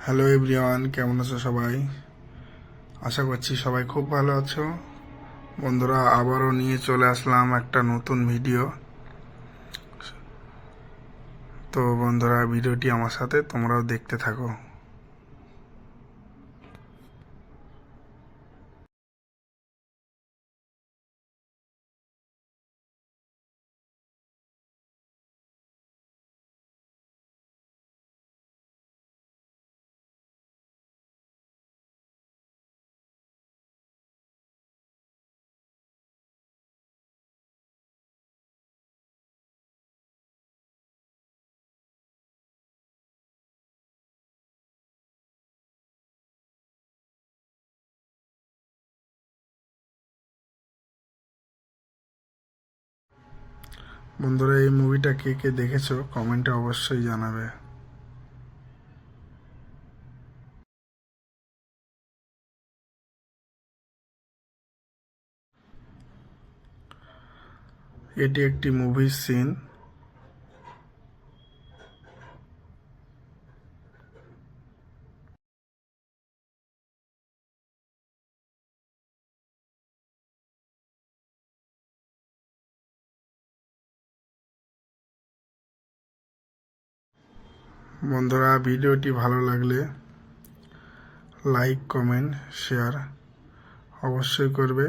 Hello everyone, কেমন আছো সবাই? আশা করছি সবাই খুব ভালো আছো। বন্ধুরা, আবারও নিয়ে চলে আসলাম একটা নতুন ভিডিও। তো বন্ধুরা, ভিডিওটি আমার সাথে তোমরাও দেখতে থাকো। বন্ধুরা, এই মুভিটা কে কে দেখেছো কমেন্টে অবশ্যই জানাবে। এটি একটি মুভির সিন। বন্ধুরা, ভিডিওটি ভালো লাগলে লাইক, কমেন্ট, শেয়ার অবশ্যই করবে।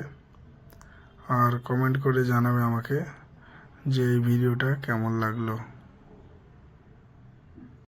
আর কমেন্ট করে জানাবে আমাকে যে এই ভিডিওটা কেমন লাগলো।